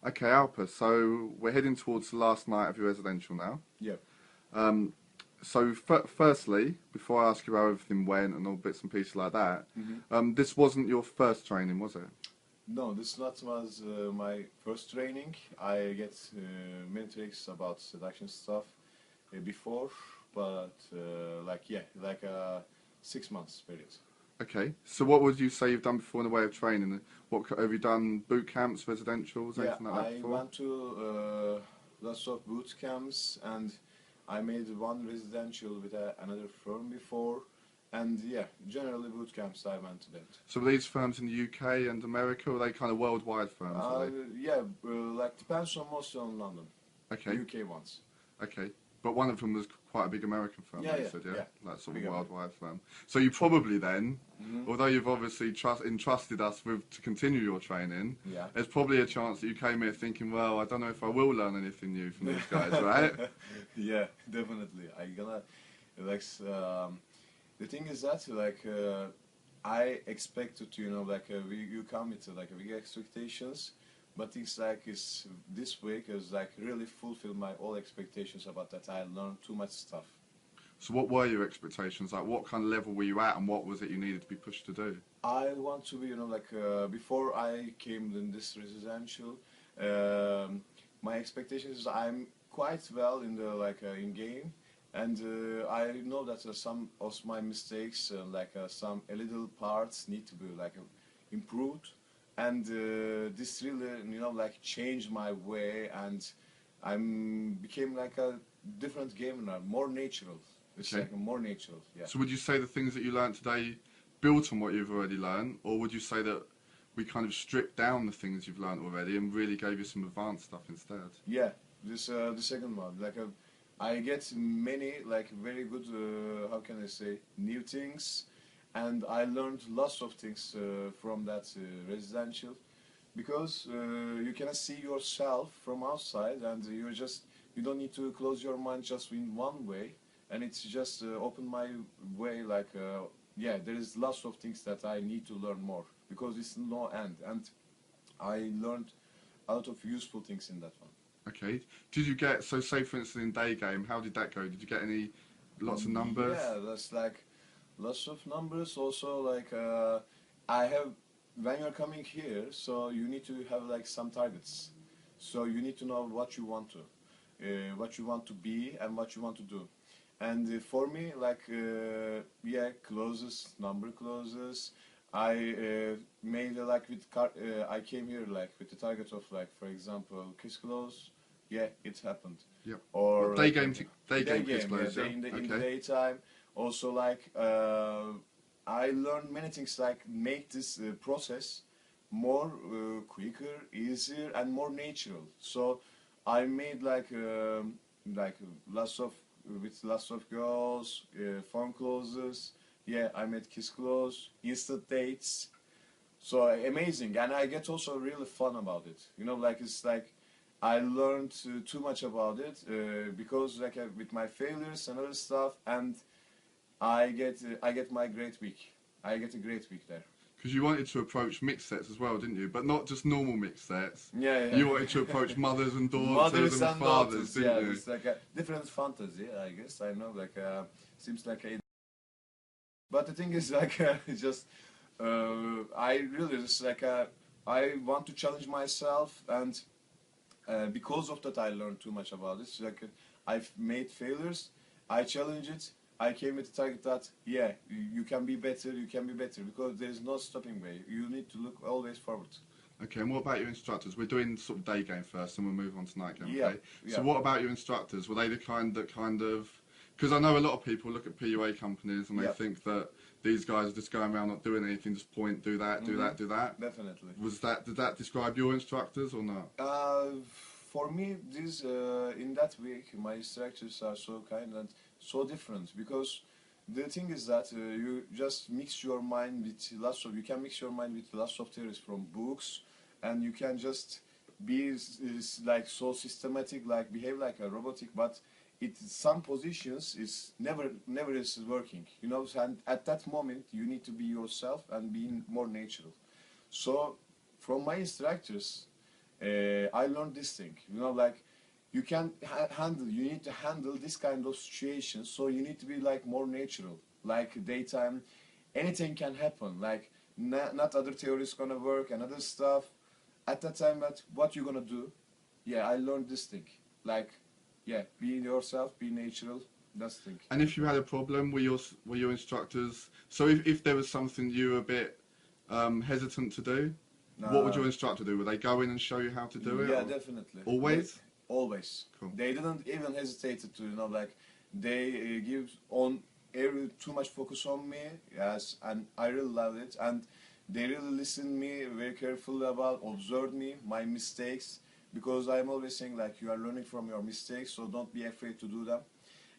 Okay, Alper, so we're heading towards the last night of your residential now. Yeah. Um, so firstly, before I ask you how everything went and all bits and pieces like that, hmm this wasn't your first training, was it? No, this not was my first training. I get many tricks about seduction stuff before, but like yeah, like a 6 months period. Okay, so what would you say you've done before in the way of training? Have you done boot camps, residentials, Yeah, anything like that I before? went to lots of boot camps and I made one residential with another firm before. And yeah, generally boot camps I went to that. So were these firms in the UK and America, or are they kind of worldwide firms, are Yeah, like depends on mostly on London, they? Okay. UK ones. Okay. But one of them was quite a big American firm, Yeah, like you yeah, said, yeah? yeah. That sort of Big worldwide firm. So you probably then, hmm although you've obviously entrusted us with to continue your training, Yeah. there's probably a chance that you came here thinking, well, I don't know if I will learn anything new from these guys, right? Yeah, definitely. I gonna like the thing is that like I expected like you come with like big expectations, but things like is this week is like really fulfill my all expectations about that. I learned too much stuff. So what were your expectations? Like what kind of level were you at and what was it you needed to be pushed to do? I want to be like before I came in this residential, um, my expectations is I'm quite well in the like in game, and I know that some of my mistakes like some a little parts need to be like improved, and this really like changed my way, and I'm became like a different gamer, more natural. It's Okay. like more natural, yeah. So would you say the things that you learned today built on what you've already learned, or would you say that we kind of stripped down the things you've learned already and really gave you some advanced stuff instead? Yeah, this the second one. Like I get many like very good. How can I say new things, and I learned lots of things from that residential, because you can see yourself from outside, and you don't need to close your mind just in one way, and it's just open my way. Like yeah, there is lots of things that I need to learn more because it's no end, and I learned a lot of useful things in that one. Okay. Did you get, so say for instance in day game, how did that go? Did you get any, lots of numbers? Yeah, that's like lots of numbers. Also, like I have when you're coming here, so you need to have like some targets. So you need to know what you want to be, and what you want to do. And for me, like yeah, closes, number closes. I made like I came here like with the target of like, for example, kiss close. Yeah, it happened. Yep. What, Or day like game, day day game kiss game, yeah, close, yeah? in the Okay. daytime. Also, like I learned many things like make this process more quicker, easier, and more natural. So I made like lots of with lots of girls, phone closes. Yeah, I made kiss close, instant dates. So amazing, and I get also really fun about it. Like it's like I learned too much about it because like with my failures and other stuff, and I get my great week. I get a great week there. Because you wanted to approach mixed sets as well, didn't you? But not just normal mixed sets. Yeah, You yeah. wanted to approach mothers and daughters Mothers and and fathers, daughters. didn't Yeah, you? it's like a different fantasy. I guess I know. Like seems like a. But the thing is, like, it's just I really just like I want to challenge myself, and because of that, I learned too much about it. So, like, I've made failures. I challenge it. I came with the target that yeah, you can be better. You can be better because there is no stopping way. You need to look always forward. Okay, and what about your instructors? We're doing sort of day game first, and we'll move on to night game. Yeah, Okay. So yeah, what about your instructors? Were they the kind of? Because I know a lot of people look at PUA companies and they yeah. think that these guys are just going around not doing anything, just point, do that, do that, do that. Definitely. Did that describe your instructors or not? For me, this in that week, my instructors are so kind and so different because the thing is that you just mix your mind with lots of. You can mix your mind with lots of theories from books, and you can just be like so systematic, like behave like a robotic, but it some positions is never is working. And at that moment you need to be yourself and being more natural. So from my instructors, I learned this thing. You know, like you can handle. You need to handle this kind of situations. So you need to be like more natural. Like daytime, anything can happen. Like not other theories gonna work and other stuff. At that time, what you gonna do? Yeah, I learned this thing. Like, yeah, be yourself, be natural. That's the thing. And if you had a problem, were your instructors? So if there was something you were a bit hesitant to do, what would your instructor do? Would they go in and show you how to do it? Yeah, or? definitely. Always? Always. Cool. They didn't even hesitate to, you know, like they give on too much focus on me, yes, and I really love it. And they really listen me very carefully about, observe me, my mistakes, because I'm always saying like you are learning from your mistakes, so don't be afraid to do them.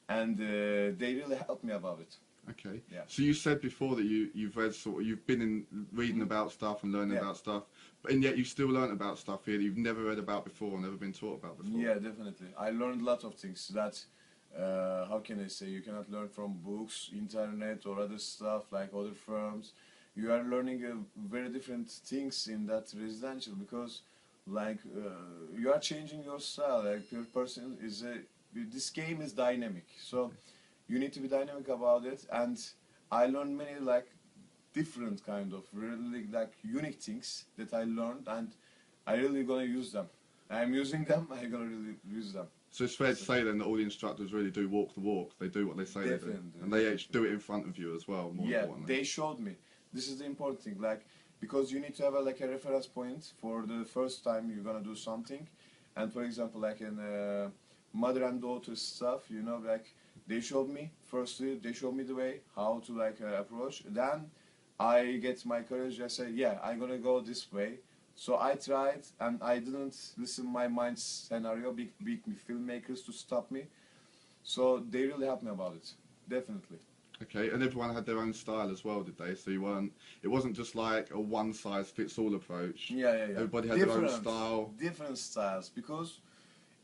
And they really helped me about it. Okay. Yeah. So you said before that you've read you've been in reading about stuff and learning about stuff, and yet you still learn about stuff here that you've never read about before, never been taught about before. Yeah, definitely. I learned a lot of things that, how can I say, you cannot learn from books, internet, or other stuff like other firms. You are learning very different things in that residential because, like, you are changing your style. Like, your person is this game is dynamic, so you need to be dynamic about it. And I learned many like different kind of really like unique things that I learned, and I really gonna use them. I'm using them. I'm gonna really use them. So it's fair to say then that all the instructors really do walk the walk. They do what they say they do, and they actually do it in front of you as well. More importantly, they showed me. This is the important thing, like because you need to have like a reference point for the first time you're gonna do something, and for example, like in mother and daughter stuff, you know, like they showed me firstly, they showed me the way how to like approach. Then I get my courage. I say, yeah, I'm gonna go this way. So I tried, and I didn't listen my mind's scenario, big filmmakers to stop me. So they really helped me about it, definitely. Okay, and everyone had their own style as well, did they? So it wasn't just like a one-size-fits-all approach. Yeah. Everybody had their own style. Different styles, because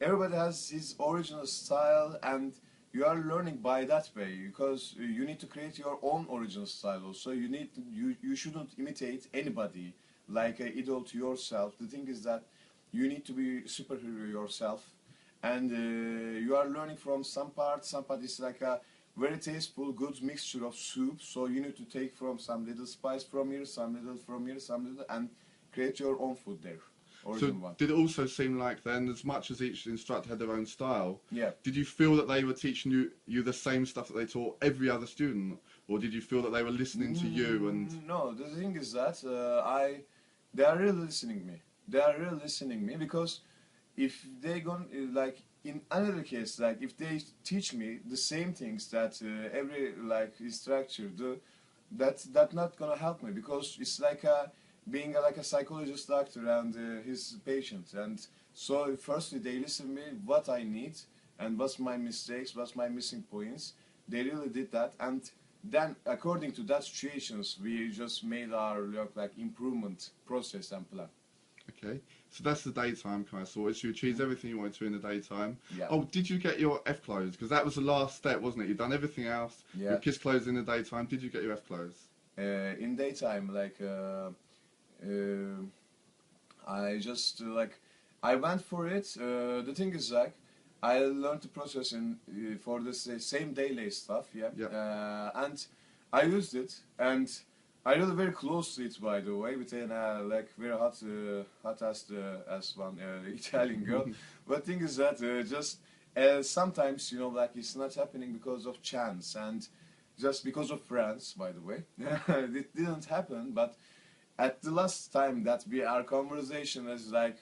everybody has his original style, and you are learning by that way, because you need to create your own original style also. You shouldn't imitate anybody like an idol to yourself. The thing is that you need to be superhero yourself, and you are learning from some part is like a very tasteful, good mixture of soup. So you need to take from some little spice from here, some little from here, some little, and create your own food there. So did it also seem like then, as much as each instructor had their own style, yeah, did you feel that they were teaching you the same stuff that they taught every other student, or did you feel that they were listening to you? And no, the thing is that they are really listening me. They are really listening me, because if they gonna like in another case, like if they teach me the same things that every like instructor do, that's not gonna help me, because it's like being like a psychologist doctor and his patient. And so firstly they listen to me what I need and what's my mistakes, what's my missing points. They really did that, and then according to that situations we just made our like improvement process and plan. okay, so that's the daytime kind of sorted. So you achieved everything you wanted to in the daytime. Yeah. Oh, did you get your F clothes? Because that was the last step, wasn't it? You've done everything else. Yeah. Your KISS clothes in the daytime. Did you get your F clothes? In daytime, like I just like I went for it. The thing is like I learned the process in for this same daily stuff, and I used it, and I really very close to it, by the way, with an like very hot as one Italian girl. But thing is that just sometimes, you know, like it's not happening because of chance and just because of friends, by the way. It didn't happen, but at the last time that our conversation is like,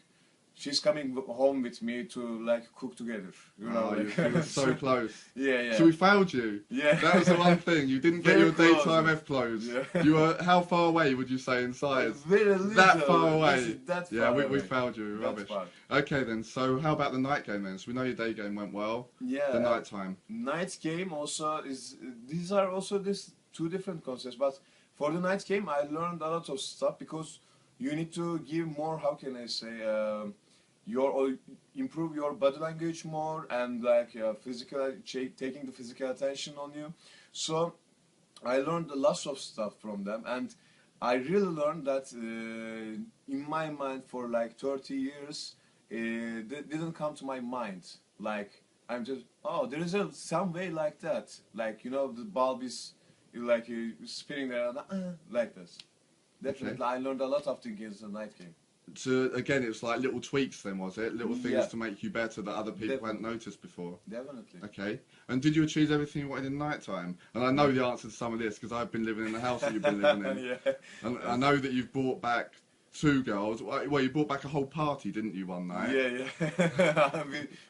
she's coming home with me to like cook together. You know, like, you were so close. Yeah. So we failed you. Yeah. That was the one thing. You didn't get your daytime F clothes. Yeah. You were how far away would you say in size? Very little. That far away. That far yeah, we away. failed you. That Rubbish. far. Okay then. So how about the night game then? So we know your day game went well. Yeah. The night time. Night game also is. These are also this two different concepts. But for the night game, I learned a lot of stuff, because you need to give more. How can I say? Improve your body language more, and like taking the physical attention on you. So I learned lots of stuff from them, and I really learned that in my mind for like 30 years, that didn't come to my mind. Like I'm just, oh, there is some way like that. Like you know, the bulb is like spinning there like this. Okay. Definitely, I learned a lot of things in the night game. So again, it's like little tweaks then, was it? Little things Yeah. to make you better that other people hadn't noticed before. Definitely. Okay. And did you achieve everything you wanted in night time? And I know the answer to some of this because I've been living in the house that you've been living in. Yeah. And I know that you've brought back 2 girls. Well, you brought back a whole party, didn't you, one night? Yeah, yeah.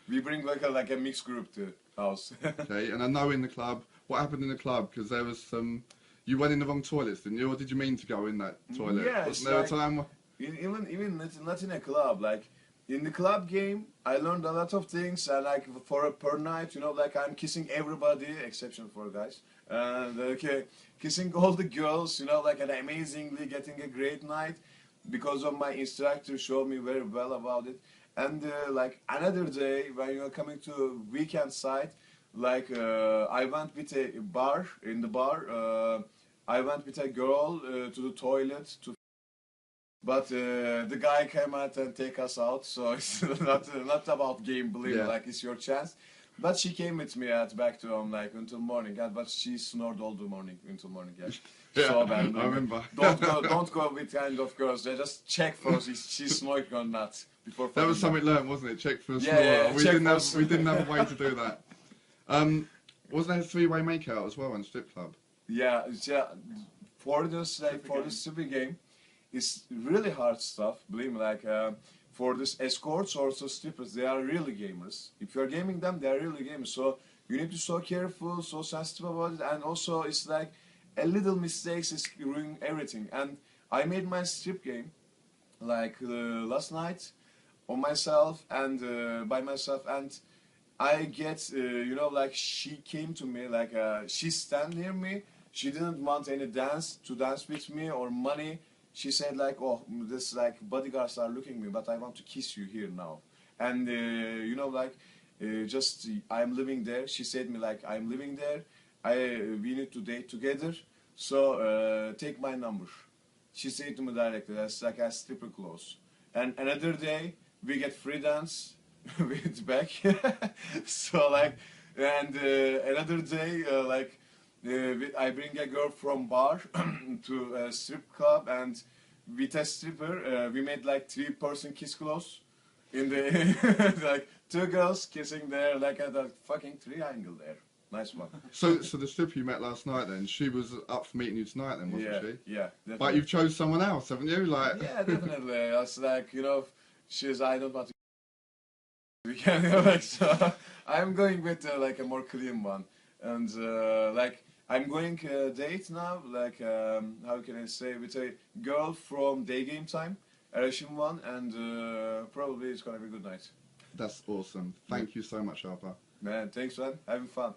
we bring like a mixed group to house. Okay. And I know in the club, what happened in the club? Because there was some. You went in the wrong toilets, didn't you? Or did you mean to go in that toilet? Yeah, Wasn't there like, a time? even not in a club, like in the club game I learned a lot of things, and like for per night, you know, like I'm kissing everybody exception for guys, and okay, kissing all the girls, you know, like, and amazingly getting a great night because of my instructor showed me very well about it. And like another day when you're coming to weekend side, like I went with a bar in the bar, I went with a girl to the toilet to. But the guy came out and take us out, so it's not about gambling, Yeah. like it's your chance. But she came with me back to home like until morning, but she snored all the morning until morning. Yeah, Yeah, so bad. I remember. Don't go with kind of girls. They just check first if she's snoring or not before. That was fucking something learned, wasn't it? Check for a Yeah, snore. yeah, we check didn't have for- we didn't have a way to do that. Wasn't there a 3-way makeout as well in strip club? Yeah, yeah. For this like for the stupid game, it's really hard stuff. Believe me, like for this escorts or so strippers, they are really gamers. If you are gaming them, they are really gamers. So you need to be so careful, so sensitive about it, and also it's like a little mistakes is ruining everything. And I made my strip game like last night on myself and by myself, and I get you know, like she came to me like she stand near me. She didn't want any dance to dance with me or money. She said like, oh, this like bodyguards are looking at me, but I want to kiss you here now. And you know, like just I'm living there. She said me like, I'm living there. We need to date together. So take my number. She said to me directly. That's like a stripper clothes. And another day we get free dance with Beck. So like, and another day like. I bring a girl from bar to a strip club, and with a stripper, we made like 3-person kiss close in the like 2 girls kissing there, like at a fucking triangle there. Nice one. So the stripper you met last night, then she was up for meeting you tonight, then wasn't Yeah, she? yeah. Definitely. But you've chose someone else, haven't you? Like, Yeah, definitely. It's like, you know, she's I don't want to. We can like, so I'm going with like a more clean one, and like I'm going date now. Like how can I say, with a girl from day game time, a Russian one, and probably it's gonna be a good night. that's awesome. Thank you so much, Alper. Man, thanks man, having fun.